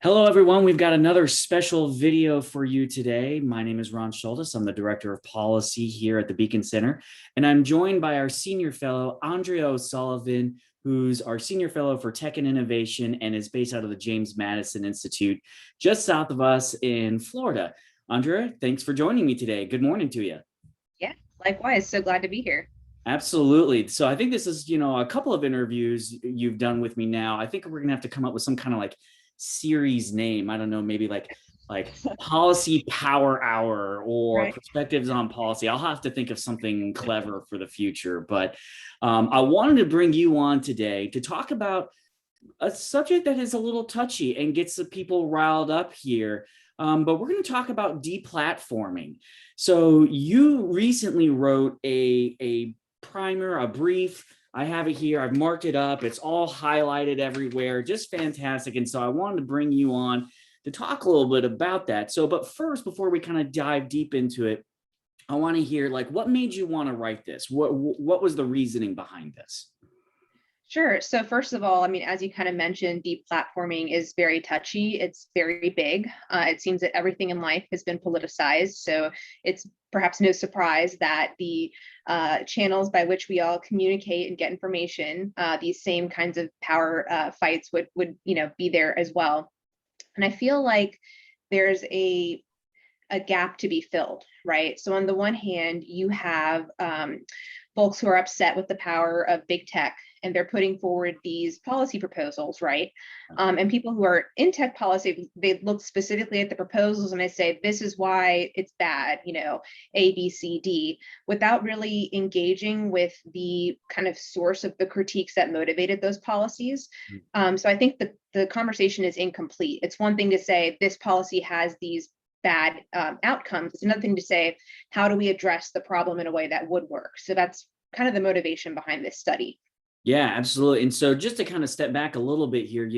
Hello, everyone. We've got another special video for you today. My name is Ron Schultes. I'm the Director of Policy here at the Beacon Center, and I'm joined by our Senior Fellow, Andrea O'Sullivan, who's our Senior Fellow for Tech and Innovation and is based out of the James Madison Institute, just south of us in Florida. Andrea, thanks for joining me today. Good morning to you. Yeah, likewise. So glad to be here. Absolutely. So I think this is, a couple of interviews you've done with me now. I think we're gonna have to come up with some kind of like series name. I don't know, maybe like policy power hour or Right. perspectives on policy. I'll have to think of something clever for the future. But I wanted to bring you on today to talk about a subject that is a little touchy and gets the people riled up here. But we're going to talk about deplatforming. So you recently wrote a primer, a brief. I have it here. I've marked it up. It's all highlighted everywhere. Just fantastic. And so I wanted to bring you on to talk a little bit about that. So, but first, before we kind of dive deep into it, I want to hear like what made you want to write this? What was the reasoning behind this? Sure. So first of all, I mean, as you kind of mentioned, deplatforming is very touchy. It's very big. It seems that everything in life has been politicized. So it's perhaps no surprise that the channels by which we all communicate and get information, these same kinds of power fights would be there as well. And I feel like there's a gap to be filled, right? So on the one hand, you have folks who are upset with the power of big tech, and they're putting forward these policy proposals, right? And people who are in tech policy, they look specifically at the proposals and they say, this is why it's bad, A, B, C, D, without really engaging with the kind of source of the critiques that motivated those policies. So I think the conversation is incomplete. It's one thing to say this policy has these bad outcomes. It's another thing to say, how do we address the problem in a way that would work? So that's kind of the motivation behind this study. Yeah, absolutely. And so just to kind of step back a little bit here,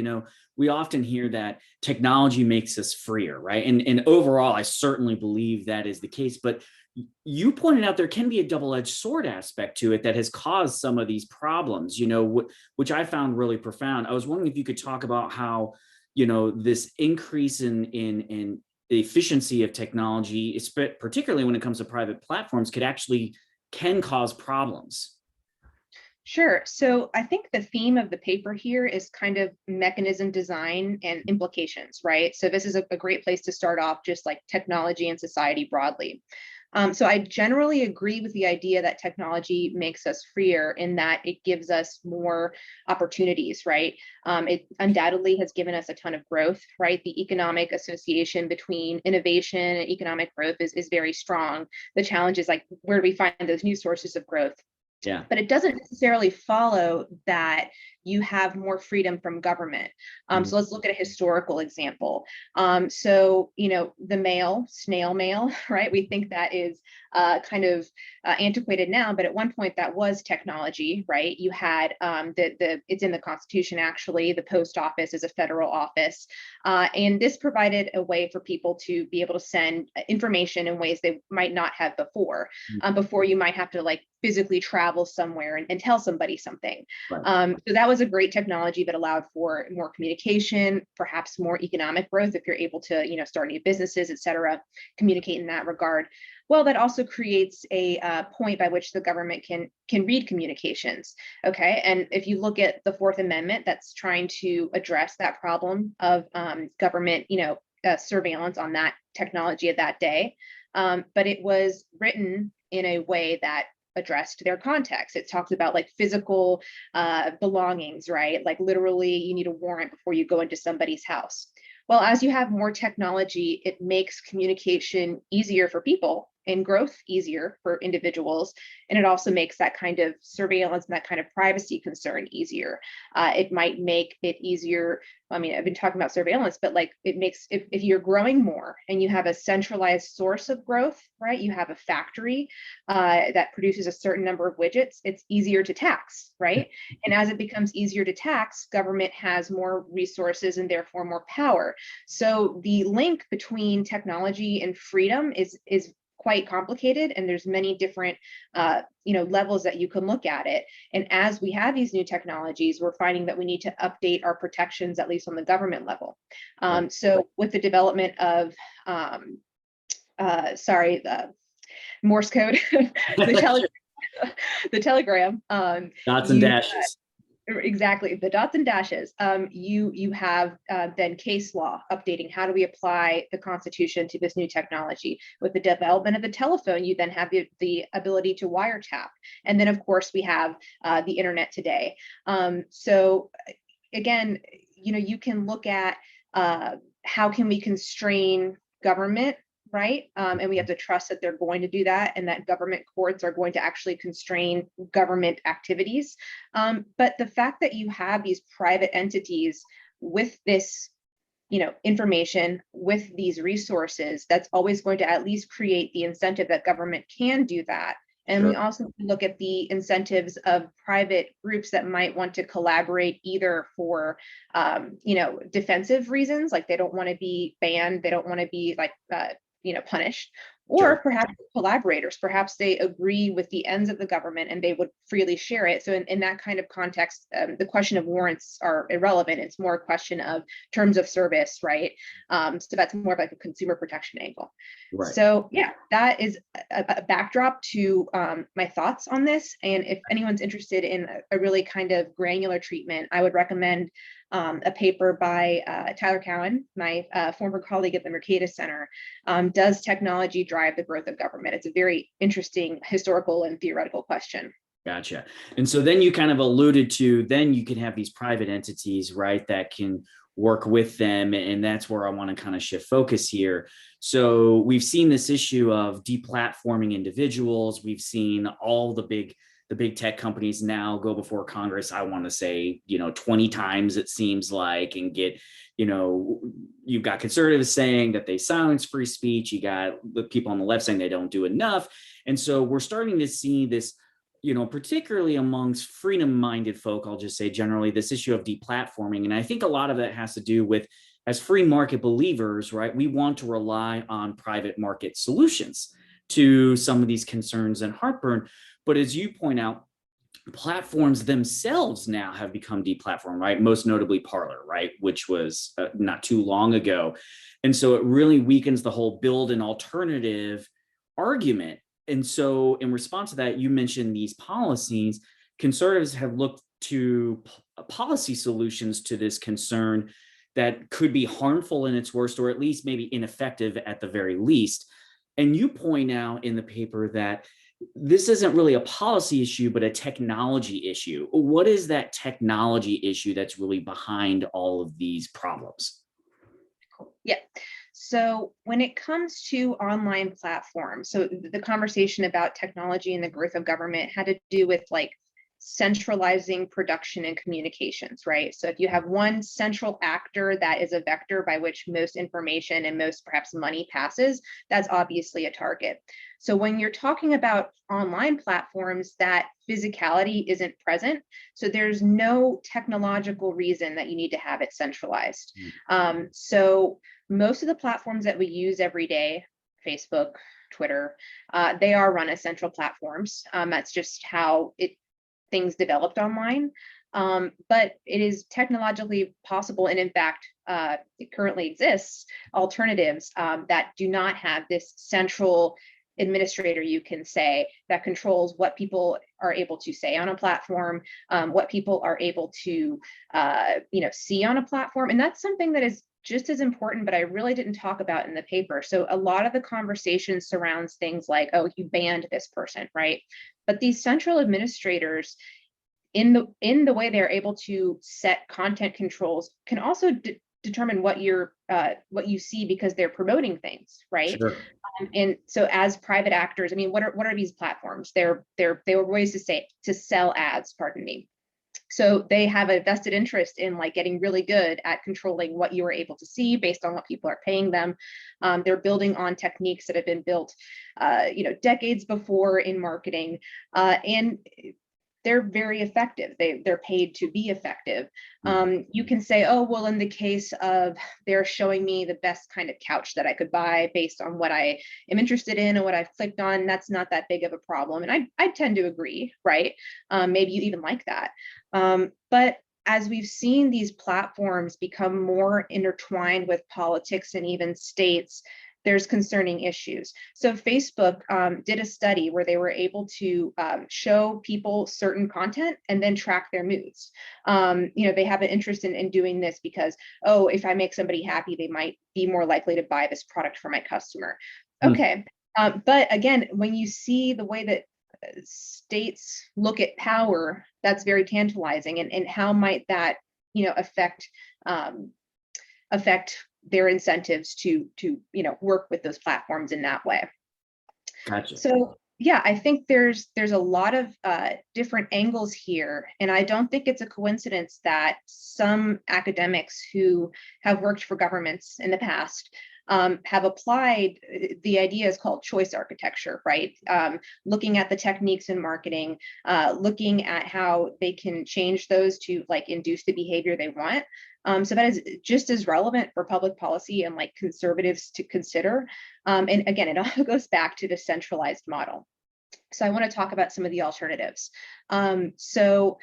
we often hear that technology makes us freer, right? And overall, I certainly believe that is the case. But you pointed out there can be a double-edged sword aspect to it that has caused some of these problems, which I found really profound. I was wondering if you could talk about how, this increase in the efficiency of technology, particularly when it comes to private platforms, can cause problems. Sure. So I think the theme of the paper here is kind of mechanism design and implications, right? So this is a great place to start off, just like technology and society broadly. So I generally agree with the idea that technology makes us freer in that it gives us more opportunities, right? It undoubtedly has given us a ton of growth, right? The economic association between innovation and economic growth is very strong. The challenge is like, where do we find those new sources of growth? Yeah. But it doesn't necessarily follow that you have more freedom from government. So let's look at a historical example. The mail, snail mail, right? We think that is kind of antiquated now, but at one point that was technology, right? You had it's in the Constitution actually. The post office is a federal office, and this provided a way for people to be able to send information in ways they might not have before. Before you might have to like physically travel somewhere and tell somebody something. Right. So that was a great technology that allowed for more communication, perhaps more economic growth if you're able to, start new businesses, et cetera, communicate in that regard. Well, that also creates a point by which the government can read communications. Okay, and if you look at the Fourth Amendment, that's trying to address that problem of government, surveillance on that technology of that day. But it was written in a way that addressed their context. It talks about like physical belongings, right? Like literally you need a warrant before you go into somebody's house. Well, as you have more technology, it makes communication easier for people and growth easier for individuals. And it also makes that kind of surveillance and that kind of privacy concern easier. It might make it easier. I mean, I've been talking about surveillance, but like it makes, if you're growing more and you have a centralized source of growth, right? You have a factory that produces a certain number of widgets, it's easier to tax, right? And as it becomes easier to tax, government has more resources and therefore more power. So the link between technology and freedom is quite complicated, and there's many different levels that you can look at it. And as we have these new technologies, we're finding that we need to update our protections, at least on the government level. So with the development of the Morse code, the telegram, Dots and dashes. Exactly, the dots and dashes. You have then case law updating. How do we apply the Constitution to this new technology? With the development of the telephone, you then have the ability to wiretap. And then, of course, we have the internet today. So again, you can look at how can we constrain government, right? And we have to trust that they're going to do that, and that government courts are going to actually constrain government activities. But the fact that you have these private entities with this, information, with these resources, that's always going to at least create the incentive that government can do that. And we also look at the incentives of private groups that might want to collaborate either for, defensive reasons, like they don't want to be banned, they don't want to be like, punished, or perhaps collaborators, perhaps they agree with the ends of the government and they would freely share it. So in that kind of context, the question of warrants are irrelevant. It's more a question of terms of service, right? So that's more of like a consumer protection angle. Right. So yeah, that is a backdrop to my thoughts on this. And if anyone's interested in a really kind of granular treatment, I would recommend a paper by Tyler Cowan, my former colleague at the Mercatus Center. Does technology drive the growth of government? It's a very interesting historical and theoretical question. Gotcha. And so then you kind of alluded to, then you can have these private entities, right, that can work with them. And that's where I want to kind of shift focus here. So we've seen this issue of deplatforming individuals. We've seen all the big tech companies now go before Congress, I want to say, 20 times it seems like, and get, you've got conservatives saying that they silence free speech. You got the people on the left saying they don't do enough. And so we're starting to see this, particularly amongst freedom-minded folk, I'll just say generally, this issue of deplatforming. And I think a lot of that has to do with, as free market believers, right, we want to rely on private market solutions to some of these concerns and heartburn. But as you point out, platforms themselves now have become deplatformed, right? Most notably Parler, right? Which was not too long ago. And so it really weakens the whole build an alternative argument. And so in response to that, you mentioned these policies. Conservatives have looked to policy solutions to this concern that could be harmful in its worst, or at least maybe ineffective at the very least. And you point out in the paper that this isn't really a policy issue, but a technology issue. What is that technology issue that's really behind all of these problems? Yeah. So when it comes to online platforms, so the conversation about technology and the growth of government had to do with like centralizing production and communications, right? So if you have one central actor that is a vector by which most information and most perhaps money passes, that's obviously a target. So when you're talking about online platforms, that physicality isn't present. So there's no technological reason that you need to have it centralized. So most of the platforms that we use every day, Facebook, Twitter, they are run as central platforms. That's just how things developed online. But it is technologically possible, and in fact, it currently exists, alternatives that do not have this central administrator, you can say, that controls what people are able to say on a platform, what people are able to see on a platform. And that's something that is just as important, but I really didn't talk about in the paper. So a lot of the conversation surrounds things like, oh, you banned this person, right? But these central administrators, in the way they're able to set content controls, can also determine what you see because they're promoting things, right? Sure. And so as private actors, I mean, what are these platforms? They were ways to sell ads, pardon me. So they have a vested interest in like getting really good at controlling what you are able to see based on what people are paying them. They're building on techniques that have been built, decades before in marketing. And they're very effective. They're paid to be effective. You can say, oh, well, in the case of they're showing me the best kind of couch that I could buy based on what I am interested in and what I've clicked on, that's not that big of a problem. And I tend to agree, right? Maybe you even like that. But as we've seen these platforms become more intertwined with politics and even states, there's concerning issues. So Facebook did a study where they were able to show people certain content and then track their moods. They have an interest in doing this because, oh, if I make somebody happy, they might be more likely to buy this product for my customer. Okay. But again, when you see the way that states look at power, that's very tantalizing. And how might that, affect their incentives to work with those platforms in that way. Gotcha. So yeah, I think there's a lot of different angles here, and I don't think it's a coincidence that some academics who have worked for governments in the past have applied the ideas called choice architecture, right? Looking at the techniques in marketing, looking at how they can change those to like induce the behavior they want. So that is just as relevant for public policy and like conservatives to consider. And again, it all goes back to the centralized model. So I want to talk about some of the alternatives. Facebook,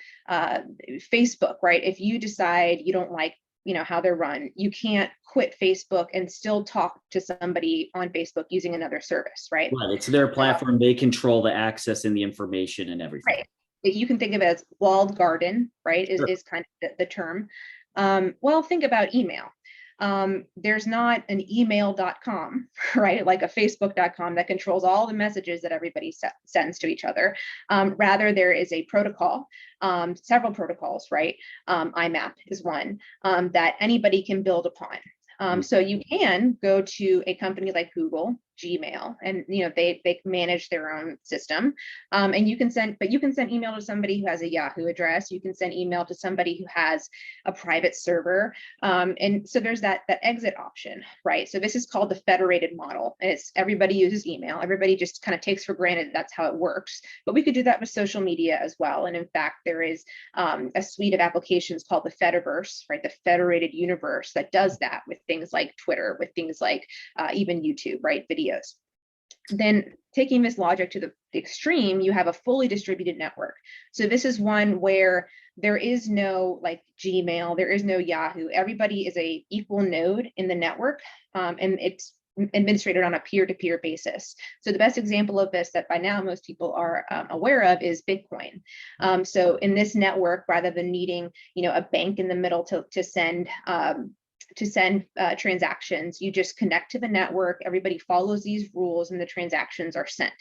right? If you decide you don't like how they're run, you can't quit Facebook and still talk to somebody on Facebook using another service, right? Right. It's their platform. They control the access and the information and everything. Right. You can think of it as walled garden, right? Is kind of the term. Well, think about email. There's not an email.com, right? Like a facebook.com that controls all the messages that everybody sends to each other. Rather, there is a protocol, several protocols, right? IMAP is one that anybody can build upon. So you can go to a company like Google, Gmail, and they manage their own system. And you can send email to somebody who has a Yahoo address. You can send email to somebody who has a private server. And so there's that exit option, right? So this is called the federated model. And it's everybody uses email. Everybody just kind of takes for granted that's how it works. But we could do that with social media as well. And in fact, there is a suite of applications called the Fediverse, right? The federated universe that does that with things like Twitter, with things like even YouTube, right? Videos. Then taking this logic to the extreme, you have a fully distributed network. So this is one where there is no like Gmail, there is no Yahoo. Everybody is a equal node in the network, and it's administrated on a peer-to-peer basis. So the best example of this that by now most people are aware of is Bitcoin. So in this network, rather than needing a bank in the middle to send transactions, you just connect to the network, everybody follows these rules, and the transactions are sent.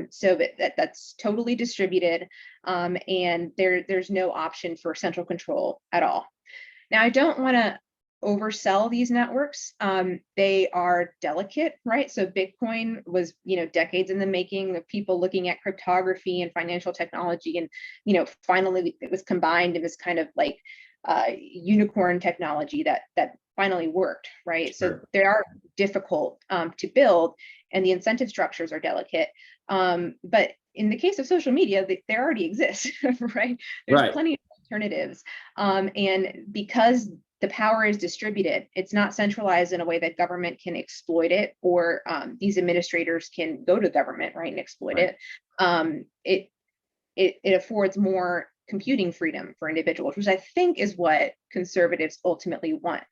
So that's totally distributed, and there's no option for central control at all. Now, I don't want to oversell these networks. They are delicate, right? So Bitcoin was, decades in the making of people looking at cryptography and financial technology, and finally it was combined in this kind of like unicorn technology that finally worked, right? Sure. So they are difficult to build, and the incentive structures are delicate. But in the case of social media, they already exist, right? There's plenty of alternatives, and because the power is distributed, it's not centralized in a way that government can exploit it, or these administrators can go to government, right, and exploit it. It affords more computing freedom for individuals, which I think is what conservatives ultimately want.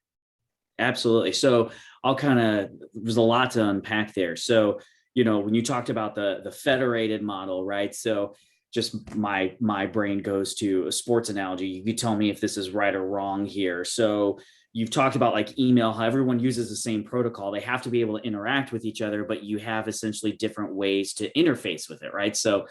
Absolutely. So there's a lot to unpack there. So, when you talked about the federated model, right? So just my brain goes to a sports analogy. You could tell me if this is right or wrong here. So you've talked about like email, how everyone uses the same protocol. They have to be able to interact with each other, but you have essentially different ways to interface with it, right? So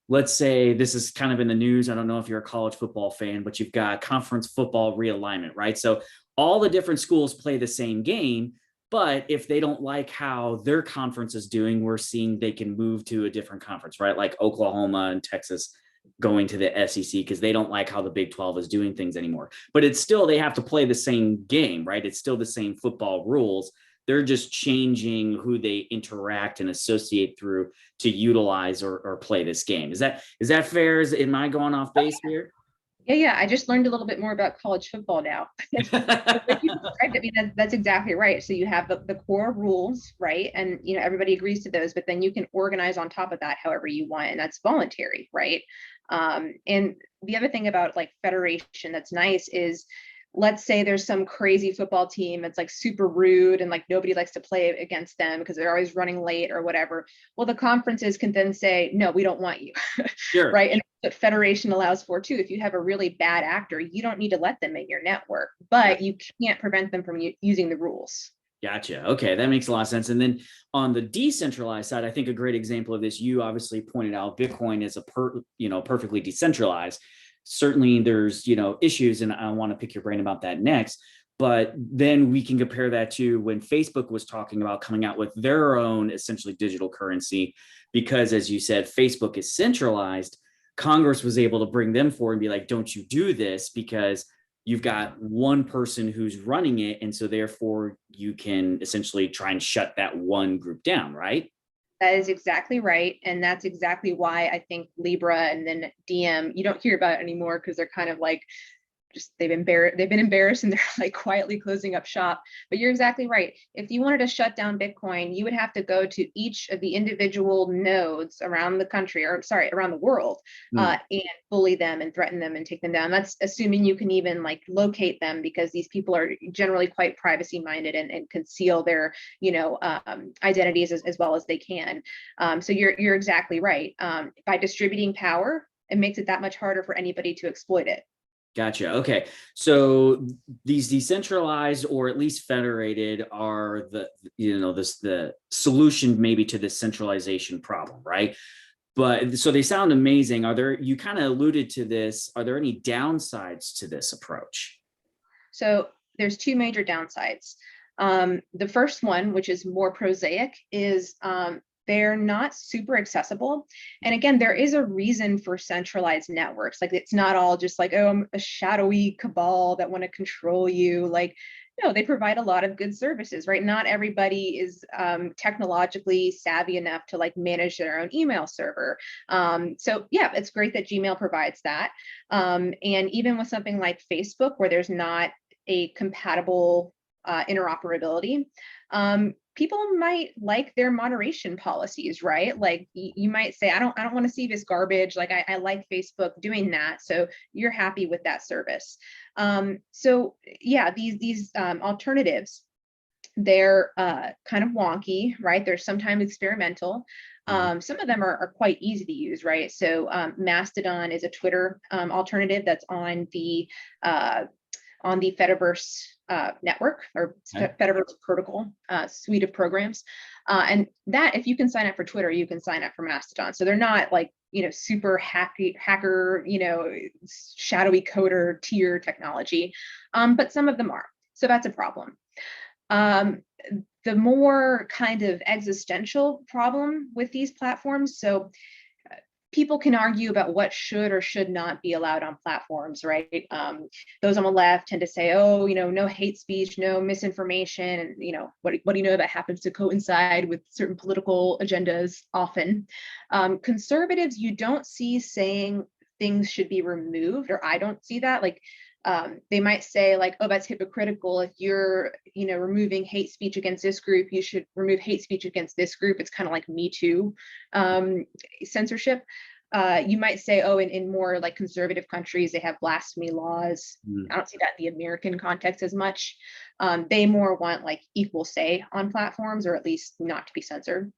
let's say this is kind of in the news. I don't know if you're a college football fan, but you've got conference football realignment, right? So all the different schools play the same game, but if they don't like how their conference is doing, we're seeing they can move to a different conference, right? Like Oklahoma and Texas going to the SEC because they don't like how the Big 12 is doing things anymore. But it's still, they have to play the same game, right? It's still the same football rules. They're just changing who they interact and associate through to utilize or play this game. Is that fair? Am I going off base here? Yeah. I just learned a little bit more about college football now. The way you described it, I mean, that's exactly right. So you have the core rules, right? And everybody agrees to those, but then you can organize on top of that however you want, and that's voluntary, right? And the other thing about like federation that's nice is, let's say there's some crazy football team that's like super rude and like nobody likes to play against them because they're always running late or whatever. Well, the conferences can then say, no, we don't want you. Sure. Right. And what federation allows for too, if you have a really bad actor, you don't need to let them in your network, but you can't prevent them from using the rules. Gotcha. Okay, that makes a lot of sense. And then on the decentralized side, I think a great example of this, you obviously pointed out Bitcoin is perfectly decentralized. Certainly there's, issues, and I want to pick your brain about that next. But then we can compare that to when Facebook was talking about coming out with their own essentially digital currency, because as you said, Facebook is centralized. Congress was able to bring them forward and be like, don't you do this, because you've got one person who's running it. And so therefore you can essentially try and shut that one group down, right? That is exactly right. And that's exactly why I think Libra and then DM, you don't hear about it anymore because they're kind of like, just they've been embarrassed and they're like quietly closing up shop. But you're exactly right. If you wanted to shut down Bitcoin, you would have to go to each of the individual nodes around the country, or sorry, around the world, and bully them and threaten them and take them down. That's assuming you can even like locate them, because these people are generally quite privacy minded and conceal their identities as well as they can. So you're exactly right. By distributing power, it makes it that much harder for anybody to exploit it. Gotcha. Okay. So these decentralized or at least federated are the solution maybe to this centralization problem, right? But so they sound amazing. You kind of alluded to this, are there any downsides to this approach? So there's two major downsides. The first one, which is more prosaic, is they're not super accessible. And again, there is a reason for centralized networks. Like, it's not all just like, oh, I'm a shadowy cabal that want to control you. Like, no, they provide a lot of good services, right? Not everybody is technologically savvy enough to like manage their own email server. So yeah, it's great that Gmail provides that. And even with something like Facebook, where there's not a compatible interoperability, people might like their moderation policies, right? Like you might say, I don't want to see this garbage. Like I like Facebook doing that. So you're happy with that service. So yeah, these alternatives, they're kind of wonky, right? They're sometimes experimental. Some of them are quite easy to use, right? So Mastodon is a Twitter alternative that's on the Fediverse network, or Fediverse protocol suite of programs. And that, if you can sign up for Twitter, you can sign up for Mastodon. So they're not like, super hacker, shadowy coder tier technology, but some of them are. So that's a problem. The more kind of existential problem with these platforms, so people can argue about what should or should not be allowed on platforms, right? Those on the left tend to say, oh, no hate speech, no misinformation, and what do you know that happens to coincide with certain political agendas often. Conservatives, you don't see saying things should be removed, or I don't see that. Like, they might say like, oh, that's hypocritical. If you're, removing hate speech against this group, you should remove hate speech against this group. It's kind of like Me Too censorship. You might say, oh, in more like conservative countries, they have blasphemy laws. I don't see that in the American context as much. They more want like equal say on platforms, or at least not to be censored.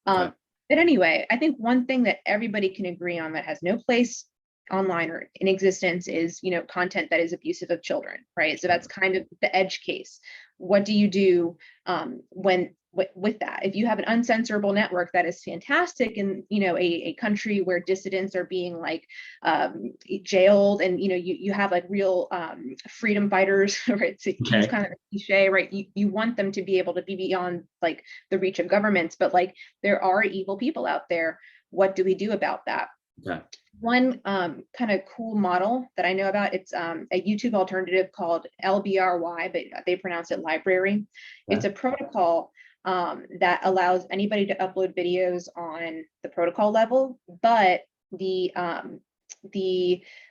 But anyway, I think one thing that everybody can agree on that has no place online or in existence is, content that is abusive of children, right? So that's kind of the edge case. What do you do with that? If you have an uncensorable network, that is fantastic, in a country where dissidents are being like jailed, and you have like real freedom fighters, right? To use kind of a cliche, right? You want them to be able to be beyond like the reach of governments, but like there are evil people out there. What do we do about that? Okay. One kind of cool model that I know about, it's a YouTube alternative called LBRY, but they pronounce it library. It's Okay. a protocol that allows anybody to upload videos on the protocol level, but the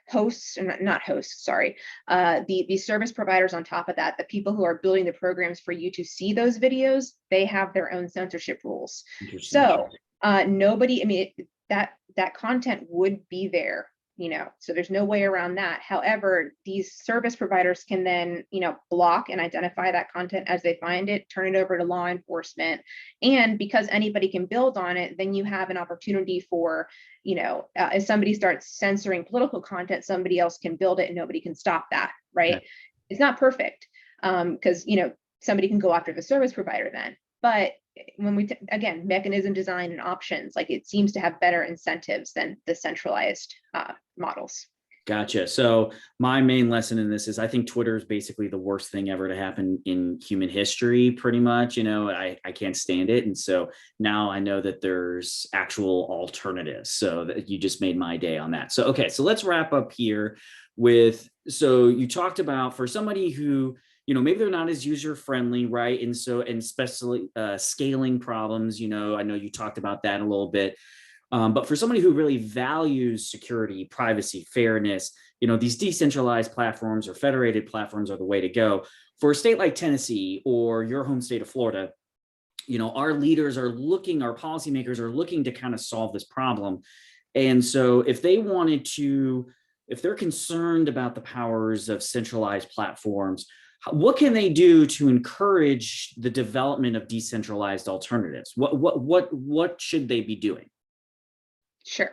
hosts, or not hosts, sorry, the service providers on top of that, the people who are building the programs for you to see those videos, they have their own censorship rules. Interesting. So nobody, I mean, that content would be there, so there's no way around that. However, these service providers can then, block and identify that content as they find it, turn it over to law enforcement. And because anybody can build on it, then you have an opportunity for, if somebody starts censoring political content, somebody else can build it and nobody can stop that, right? Okay. It's not perfect, because, somebody can go after the service provider then. But when we, again, mechanism design and options, like it seems to have better incentives than the centralized models. Gotcha. So my main lesson in this is I think Twitter is basically the worst thing ever to happen in human history, pretty much. I can't stand it. And so now I know that there's actual alternatives. So that you just made my day on that. So, okay, so let's wrap up here with, so you talked about for somebody who, maybe they're not as user friendly, right? And so, and especially scaling problems, I know you talked about that a little bit. But for somebody who really values security, privacy, fairness, these decentralized platforms or federated platforms are the way to go. For a state like Tennessee or your home state of Florida, our leaders are looking, our policymakers are looking to kind of solve this problem. And so if they're concerned about the powers of centralized platforms, what can they do to encourage the development of decentralized alternatives? What should they be doing? Sure.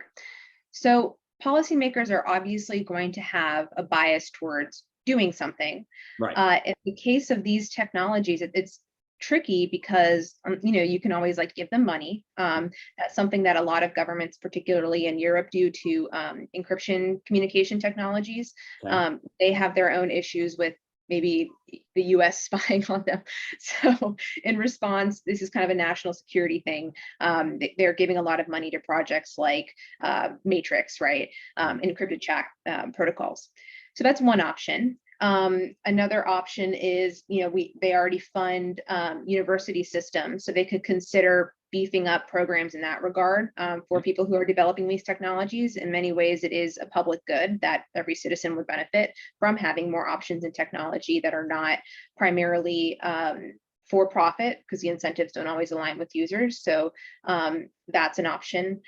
So policymakers are obviously going to have a bias towards doing something. Right. In the case of these technologies, it's tricky because you can always like give them money. That's something that a lot of governments, particularly in Europe, do to encryption communication technologies. Okay. They have their own issues with maybe the US spying on them. So in response, this is kind of a national security thing. They're giving a lot of money to projects like Matrix, right? Encrypted chat protocols. So that's one option. Another option is, they already fund university systems, so they could consider beefing up programs in that regard for people who are developing these technologies. In many ways, it is a public good that every citizen would benefit from having more options in technology that are not primarily for profit, because the incentives don't always align with users. So that's an option.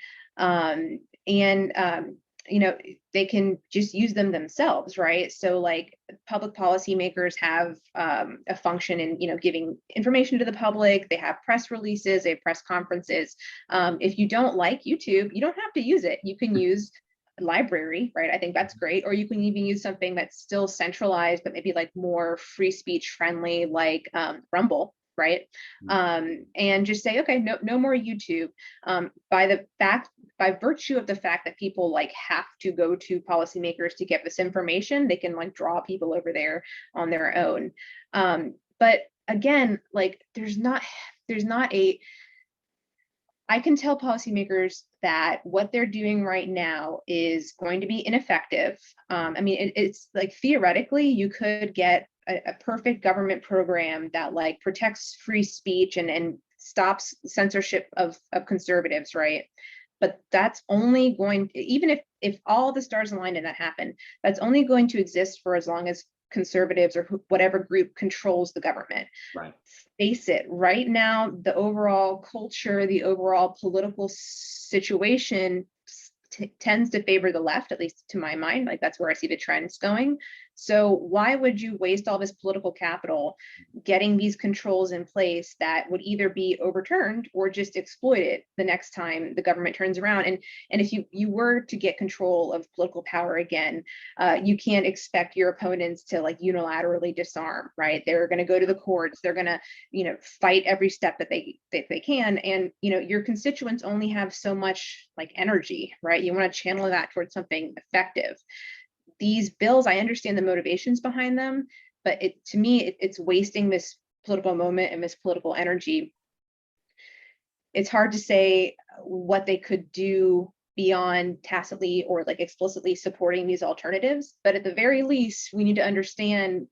They can just use them themselves, right? So like public policymakers have a function in, giving information to the public. They have press releases, they have press conferences. If you don't like YouTube, you don't have to use it. You can use library, right? I think that's great. Or you can even use something that's still centralized, but maybe like more free speech friendly, like Rumble, right? And just say, okay, no more YouTube. By virtue of the fact that people like have to go to policymakers to get this information, they can like draw people over there on their own. But again, like I can tell policymakers that what they're doing right now is going to be ineffective. I mean, it's like theoretically, you could get a perfect government program that like protects free speech and stops censorship of conservatives, right? But that's only going, even if all the stars aligned and that happened, that's only going to exist for as long as conservatives or whatever group controls the government. Right. Face it, right now, the overall culture, the overall political situation tends to favor the left, at least to my mind. Like that's where I see the trends going. So why would you waste all this political capital getting these controls in place that would either be overturned or just exploited the next time the government turns around? And if you were to get control of political power again, you can't expect your opponents to like unilaterally disarm, right? They're going to go to the courts. They're going to, fight every step that they can. And, your constituents only have so much like energy, right? You want to channel that towards something effective. These bills, I understand the motivations behind them, but to me, it's wasting this political moment and this political energy. It's hard to say what they could do beyond tacitly or like explicitly supporting these alternatives. But at the very least, we need to understand,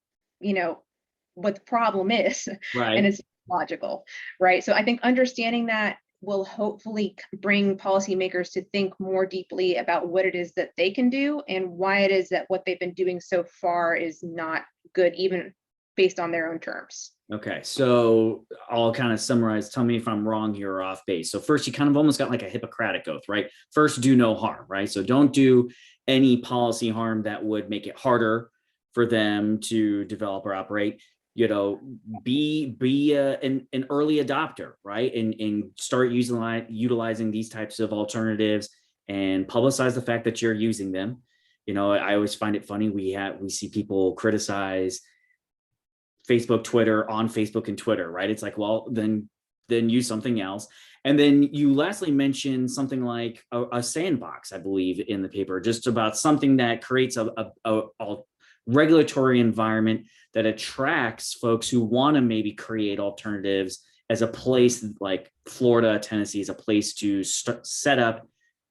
what the problem is, and Right. it's logical, right? So I think understanding that will hopefully bring policymakers to think more deeply about what it is that they can do and why it is that what they've been doing so far is not good, even based on their own terms. Okay, so I'll kind of summarize. Tell me if I'm wrong here or off base. So first, you kind of almost got like a Hippocratic oath, right? First, do no harm, right? So don't do any policy harm that would make it harder for them to develop or operate. Be an early adopter, right? And start utilizing these types of alternatives and publicize the fact that you're using them. I always find it funny. We see people criticize Facebook, Twitter, on Facebook and Twitter, right? It's like, well, then use something else. And then you lastly mentioned something like a sandbox, I believe, in the paper, just about something that creates a regulatory environment that attracts folks who want to maybe create alternatives, as a place like Florida, Tennessee is a place to set up,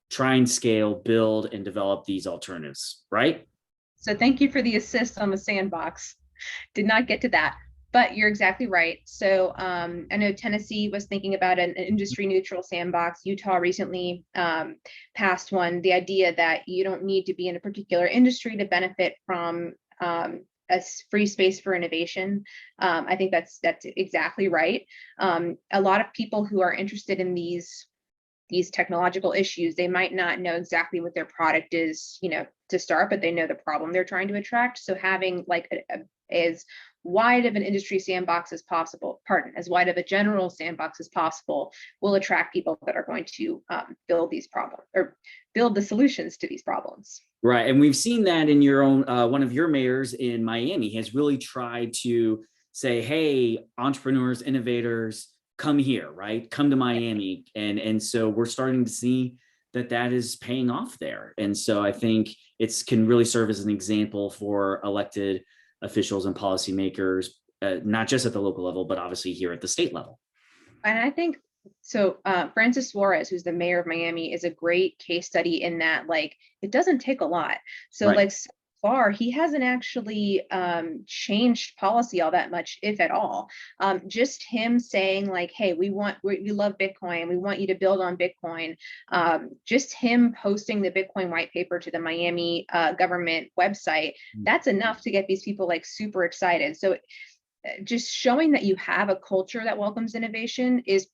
try and scale, build, and develop these alternatives, right? So thank you for the assist on the sandbox. Did not get to that, but you're exactly right. So I know Tennessee was thinking about an industry neutral sandbox. Utah recently passed one. The idea that you don't need to be in a particular industry to benefit from a free space for innovation. I think that's exactly right. A lot of people who are interested in these technological issues, they might not know exactly what their product is, to start, but they know the problem they're trying to attract. So having like as wide of an industry sandbox as possible, as wide of a general sandbox as possible, will attract people that are going to build these problems or build the solutions to these problems. Right. And we've seen that in your own, one of your mayors in Miami has really tried to say, hey, entrepreneurs, innovators, come here, right? Come to Miami. And so we're starting to see that is paying off there. And so I think it can really serve as an example for elected officials and policymakers, not just at the local level, but obviously here at the state level. And I think so. Francis Suarez, who's the mayor of Miami, is a great case study in that, like, it doesn't take a lot. So, right. like, so far, he hasn't actually changed policy all that much, if at all. Just him saying, like, hey, we love Bitcoin. We want you to build on Bitcoin. Just him posting the Bitcoin white paper to the Miami government website, that's enough to get these people like super excited. So just showing that you have a culture that welcomes innovation is,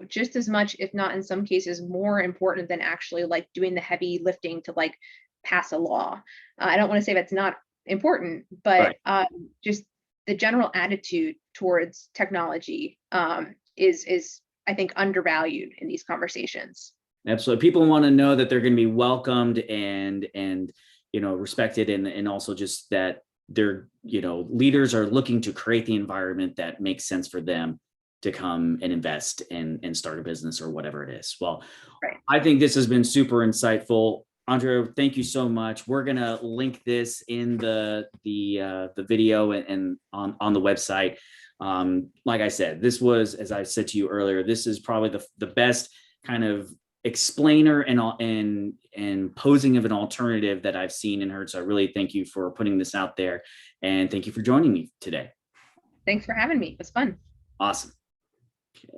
just as much, if not in some cases more important than actually like doing the heavy lifting to like pass a law. I don't want to say that's not important, but just the general attitude towards technology is I think undervalued in these conversations. Absolutely. People want to know that they're going to be welcomed and respected, and also just that their leaders are looking to create the environment that makes sense for them to come and invest and start a business or whatever it is. Well, I think this has been super insightful. Andrea, thank you so much. We're gonna link this in the video and on the website. Like I said, this was, as I said to you earlier, this is probably the best kind of explainer and posing of an alternative that I've seen and heard. So I really thank you for putting this out there, and thank you for joining me today. Thanks for having me. It was fun. Awesome. Okay.